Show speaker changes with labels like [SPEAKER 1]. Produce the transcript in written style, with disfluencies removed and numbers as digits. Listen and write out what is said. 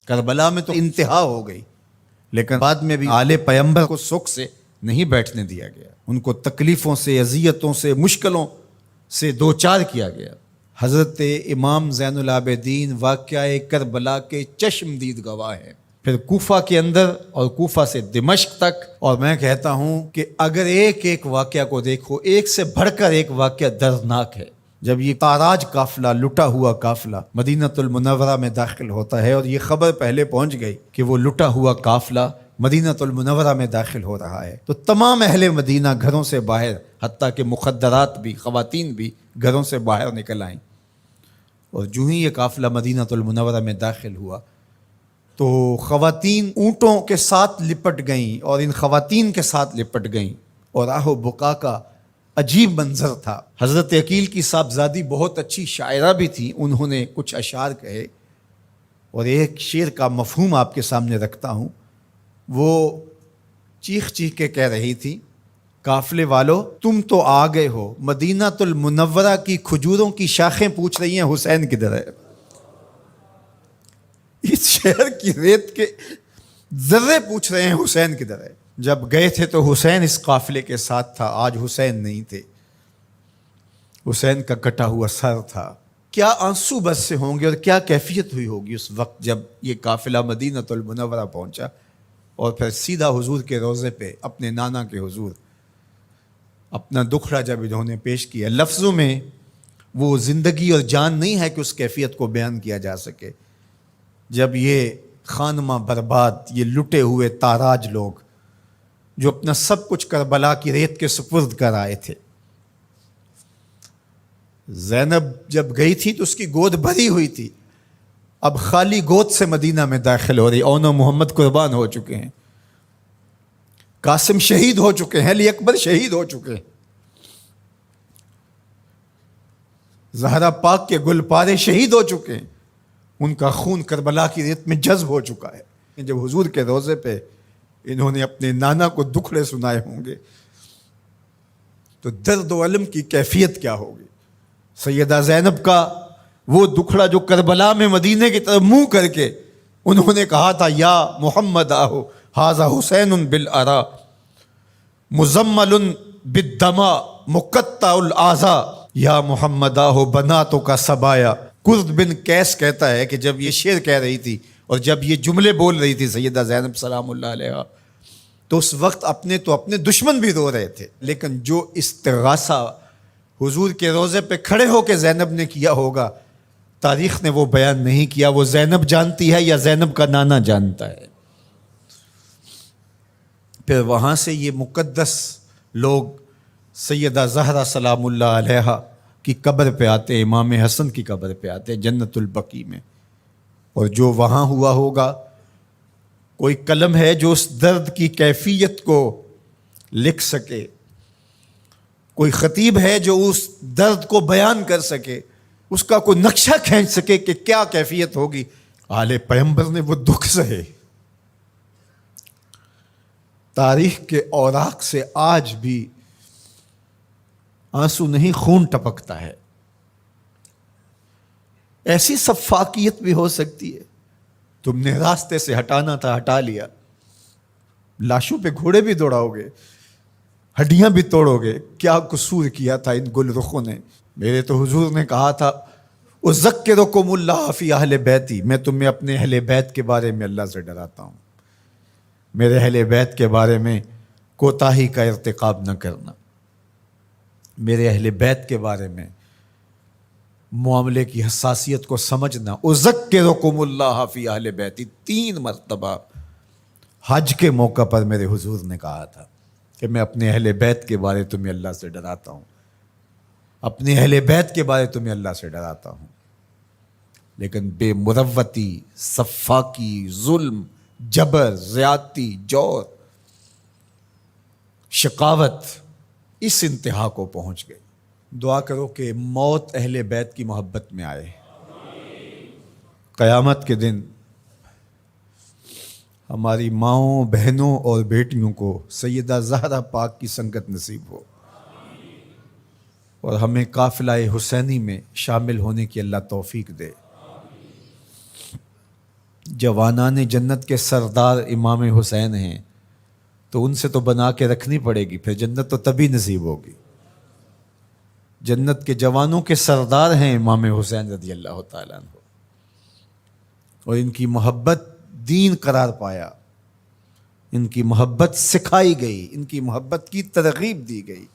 [SPEAKER 1] کربلا میں تو انتہا ہو گئی، لیکن بعد میں بھی آل پیمبر کو سکھ سے نہیں بیٹھنے دیا گیا، ان کو تکلیفوں سے، اذیتوں سے، مشکلوں سے دوچار کیا گیا۔ حضرت امام زین العابدین واقعہ کربلا کے چشمدید گواہ ہیں۔ پھر کوفہ کے اندر اور کوفہ سے دمشق تک، اور میں کہتا ہوں کہ اگر ایک ایک واقعہ کو دیکھو، ایک سے بڑھ کر ایک واقعہ دردناک ہے۔ جب یہ تاراج قافلہ، لٹا ہوا قافلہ مدینہ المنورہ میں داخل ہوتا ہے، اور یہ خبر پہلے پہنچ گئی کہ وہ لٹا ہوا قافلہ مدینہ المنورہ میں داخل ہو رہا ہے، تو تمام اہل مدینہ گھروں سے باہر، حتیٰ کہ مخدرات بھی، خواتین بھی گھروں سے باہر نکل آئیں۔ اور جو ہی یہ قافلہ مدینہ المنورہ میں داخل ہوا تو خواتین اونٹوں کے ساتھ لپٹ گئیں، اور ان خواتین کے ساتھ لپٹ گئیں، اور آہ و بکا کا عجیب منظر تھا۔ حضرت عقیل کی صاحبزادی بہت اچھی شاعرہ بھی تھی، انہوں نے کچھ اشعار کہے، اور ایک شعر کا مفہوم آپ کے سامنے رکھتا ہوں۔ وہ چیخ چیخ کے کہہ رہی تھی، قافلے والو تم تو آ گئے ہو، مدینہ المنورہ کی کھجوروں کی شاخیں پوچھ رہی ہیں حسین کدھر ہے۔ اس شہر کی ریت کے ذرے پوچھ رہے ہیں حسین کدھر ہے۔ جب گئے تھے تو حسین اس قافلے کے ساتھ تھا، آج حسین نہیں تھے، حسین کا کٹا ہوا سر تھا۔ کیا آنسو بس سے ہوں گے اور کیا کیفیت ہوئی ہوگی اس وقت جب یہ قافلہ مدینہ المنورہ پہنچا، اور پھر سیدھا حضور کے روضے پہ، اپنے نانا کے حضور اپنا دکھڑا جب انہوں نے پیش کیا۔ لفظوں میں وہ زندگی اور جان نہیں ہے کہ اس کیفیت کو بیان کیا جا سکے۔ جب یہ خانمہ برباد، یہ لٹے ہوئے تاراج لوگ جو اپنا سب کچھ کربلا کی ریت کے سپرد کر آئے تھے، زینب جب گئی تھی تو اس کی گود بھری ہوئی تھی، اب خالی گود سے مدینہ میں داخل ہو رہی۔ اون و محمد قربان ہو چکے ہیں، قاسم شہید ہو چکے ہیں، علی اکبر شہید ہو چکے ہیں، زہرا پاک کے گل پارے شہید ہو چکے ہیں، ان کا خون کربلا کی ریت میں جذب ہو چکا ہے۔ جب حضور کے روضے پہ انہوں نے اپنے نانا کو دکھڑے سنائے ہوں گے تو درد و الم کی کیفیت کیا ہوگی۔ سیدہ زینب کا وہ دکھڑا جو کربلا میں مدینے کی طرف منہ کر کے انہوں نے کہا تھا، یا محمد آہو ھذا حسین بالعرا مزمل بالدما مقطع الاعضاء، یا محمد آہو بناتوں کا سبایا۔ کرد بن قیس کہتا ہے کہ جب یہ شعر کہہ رہی تھی اور جب یہ جملے بول رہی تھی سیدہ زینب سلام اللہ علیہا، تو اس وقت اپنے دشمن بھی رو رہے تھے، لیکن جو استغاثہ حضور کے روضے پہ کھڑے ہو کے زینب نے کیا ہوگا، تاریخ نے وہ بیان نہیں کیا۔ وہ زینب جانتی ہے یا زینب کا نانا جانتا ہے۔ پھر وہاں سے یہ مقدس لوگ سیدہ زہرا سلام اللہ علیہا کی قبر پہ آتے، امام حسن کی قبر پہ آتے جنت البقیع میں، اور جو وہاں ہوا ہوگا، کوئی قلم ہے جو اس درد کی کیفیت کو لکھ سکے، کوئی خطیب ہے جو اس درد کو بیان کر سکے، اس کا کوئی نقشہ کھینچ سکے کہ کیا کیفیت ہوگی۔ آل پیغمبر نے وہ دکھ سہے، تاریخ کے اوراق سے آج بھی آنسو نہیں خون ٹپکتا ہے۔ ایسی سفاکیت بھی ہو سکتی ہے، تم نے راستے سے ہٹانا تھا ہٹا لیا، لاشوں پہ گھوڑے بھی دوڑاؤ گے، ہڈیاں بھی توڑو گے، کیا قصور کیا تھا ان گل رخوں نے۔ میرے تو حضور نے کہا تھا، اذکرکم اللہ فی اہل بیتی، میں تمہیں اپنے اہل بیت کے بارے میں اللہ سے ڈراتا ہوں، میرے اہل بیت کے بارے میں کوتاہی کا ارتکاب نہ کرنا، میرے اہل بیت کے بارے میں معاملے کی حساسیت کو سمجھنا۔ اذکرکم اللہ فی اہل بیتی 3 مرتبہ حج کے موقع پر میرے حضور نے کہا تھا کہ میں اپنے اہل بیت کے بارے تمہیں اللہ سے ڈراتا ہوں، اپنے اہل بیت کے بارے تمہیں اللہ سے ڈراتا ہوں۔ لیکن بے مروتی، سفاکی، ظلم، جبر، زیادتی، جور، شقاوت اس انتہا کو پہنچ گئی۔ دعا کرو کہ موت اہل بیت کی محبت میں آئے، قیامت کے دن ہماری ماؤں، بہنوں اور بیٹیوں کو سیدہ زہرا پاک کی سنگت نصیب ہو، اور ہمیں قافلہ حسینی میں شامل ہونے کی اللہ توفیق دے۔ جوانان جنت کے سردار امام حسین ہیں تو ان سے تو بنا کے رکھنی پڑے گی، پھر جنت تو تبھی نصیب ہوگی۔ جنت کے جوانوں کے سردار ہیں امام حسین رضی اللہ تعالیٰ عنہ، اور ان کی محبت دین قرار پایا، ان کی محبت سکھائی گئی، ان کی محبت کی ترغیب دی گئی۔